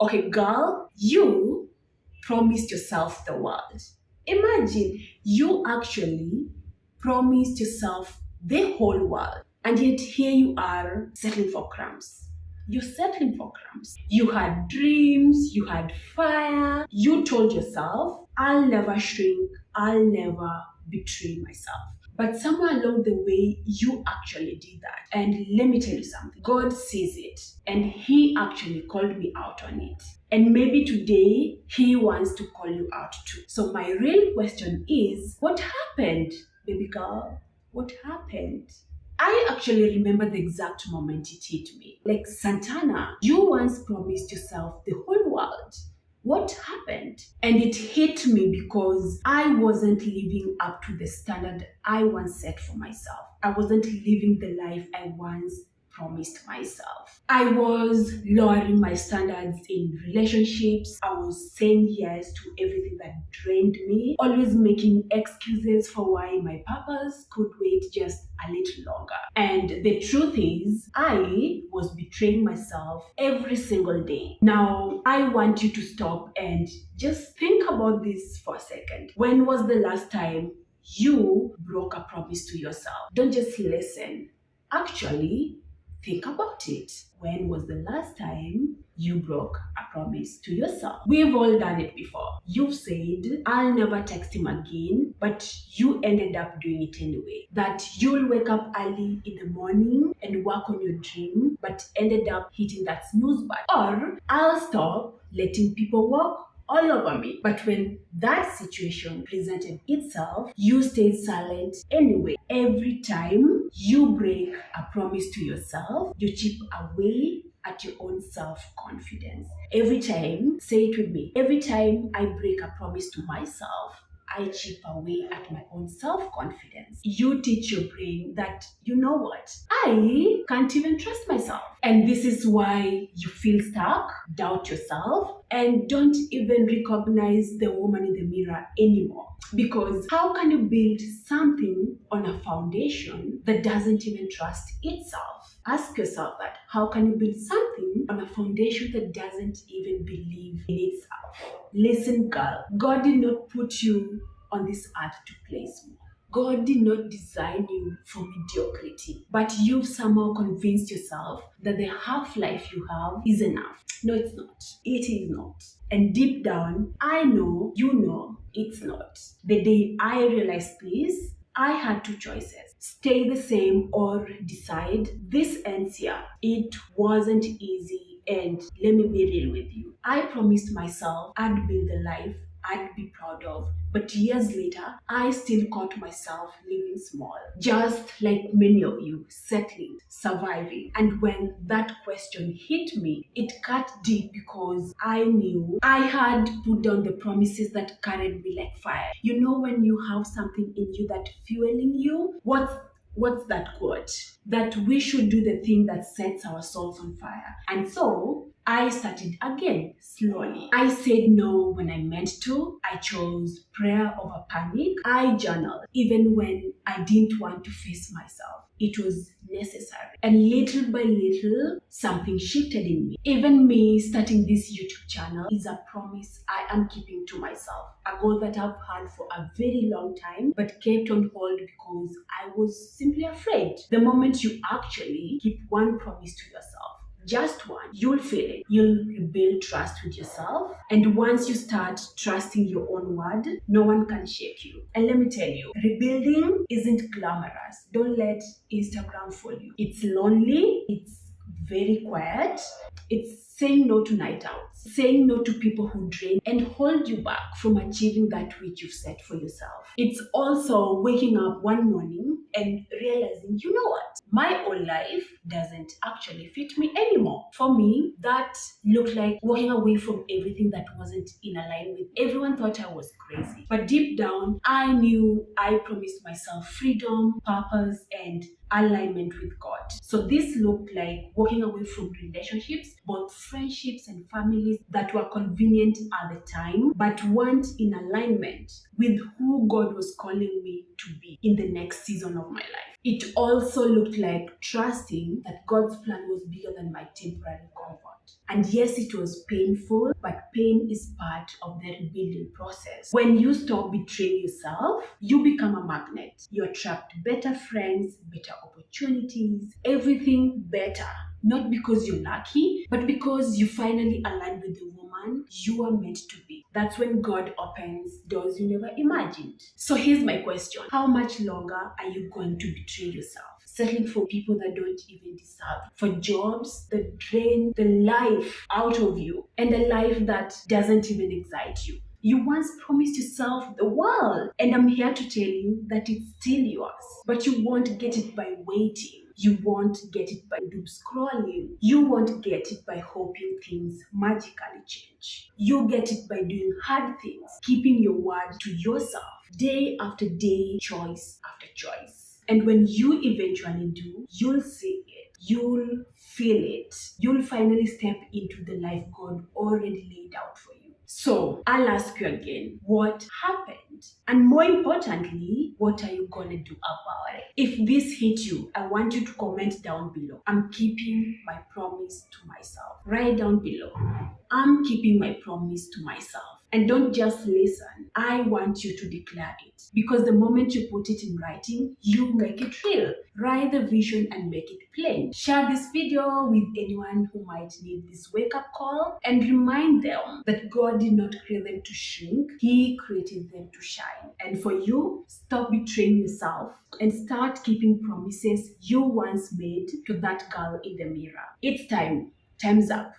Okay, girl, you promised yourself the world. Imagine you actually promised yourself the whole world, and yet here you are settling for crumbs. You're settling for crumbs. You had dreams, you had fire. You told yourself, I'll never shrink, I'll never betray myself. But somewhere along the way, you actually did that. And let me tell you something, God sees it, and He actually called me out on it. And maybe today, He wants to call you out too. So, my real question is, what happened, baby girl? What happened? I actually remember the exact moment it hit me. Like, Santana, you once promised yourself the whole world. What happened? And it hit me because I wasn't living up to the standard I once set for myself. I wasn't living the life I once promised myself. I was lowering my standards in relationships. I was saying yes to everything that drained me, always making excuses for why my purpose could wait just a little longer. And the truth is, I was betraying myself every single day. Now, I want you to stop and just think about this for a second. When was the last time you broke a promise to yourself? Don't just listen. Actually, think about it. When was the last time you broke a promise to yourself? We've all done it before. You've said, I'll never text him again, but you ended up doing it anyway. That you'll wake up early in the morning and work on your dream, but ended up hitting that snooze button. Or, I'll stop letting people walk all over me. But when that situation presented itself, you stayed silent anyway. Every time you break a promise to yourself, you chip away at your own self-confidence. Every time, say it with me, every time I break a promise to myself, I chip away at my own self-confidence. You teach your brain that, you know what, I can't even trust myself. And this is why you feel stuck, doubt yourself, and don't even recognize the woman in the mirror anymore. Because how can you build something on a foundation that doesn't even trust itself? Ask yourself that. How can you build something on a foundation that doesn't even believe in itself? Listen, girl, God did not put you on this earth to play small. God did not design you for mediocrity, but you've somehow convinced yourself that the half life you have is enough. No, it's not. It is not. And deep down, I know, you know, it's not. The day I realized this, I had two choices. Stay the same or decide this ends here. It wasn't easy, and let me be real with you. I promised myself I'd build a life I'd be proud of. But years later, I still caught myself living small, just like many of you, settling, surviving. And when that question hit me, it cut deep because I knew I had put down the promises that carried me like fire. You know, when you have something in you that fueling you, what's that quote? That we should do the thing that sets our souls on fire. And so I started again, slowly. I said no when I meant to. I chose prayer over panic. I journaled, even when I didn't want to face myself. It was necessary. And little by little, something shifted in me. Even me starting this YouTube channel is a promise I am keeping to myself. A goal that I've had for a very long time, but kept on hold because I was simply afraid. The moment you actually keep one promise to yourself, just one, you'll feel it. You'll rebuild trust with yourself. And once you start trusting your own word, no one can shake you. And let me tell you, rebuilding isn't glamorous. Don't let Instagram fool you. It's lonely. It's very quiet. It's saying no to night outs, saying no to people who drain and hold you back from achieving that which you've set for yourself. It's also waking up one morning and realizing, you know what, my old life doesn't actually fit me anymore. For me, that looked like walking away from everything that wasn't in alignment with. Everyone thought I was crazy. But deep down, I knew I promised myself freedom, purpose, and alignment with God. So this looked like walking away from relationships, both friendships and families that were convenient at the time, but weren't in alignment with who God was calling me to be in the next season of my life. It also looked like trusting that God's plan was bigger than my temporary comfort. And yes, it was painful, but pain is part of the rebuilding process. When you stop betraying yourself, you become a magnet. You attract better friends, better opportunities, everything better. Not because you're lucky, but because you finally align with the woman you are meant to be. That's when God opens doors you never imagined. So here's my question. How much longer are you going to betray yourself? Settling for people that don't even deserve you, for jobs that drain the life out of you, and a life that doesn't even excite you. You once promised yourself the world, and I'm here to tell you that it's still yours. But you won't get it by waiting. You won't get it by doom scrolling. You won't get it by hoping things magically change. You get it by doing hard things, keeping your word to yourself, day after day, choice after choice. And when you eventually do, you'll see it. You'll feel it. You'll finally step into the life God already laid out for you. So I'll ask you again, what happened? And more importantly, what are you gonna do about it? If this hit you, I want you to comment down below. I'm keeping my promise to myself. Write down below. I'm keeping my promise to myself. And don't just listen. I want you to declare it. Because the moment you put it in writing, you make it real. Write the vision and make it plain. Share this video with anyone who might need this wake-up call, and remind them that God did not create them to shrink. He created them to shine. And for you, stop betraying yourself and start keeping promises you once made to that girl in the mirror. It's time. Time's up.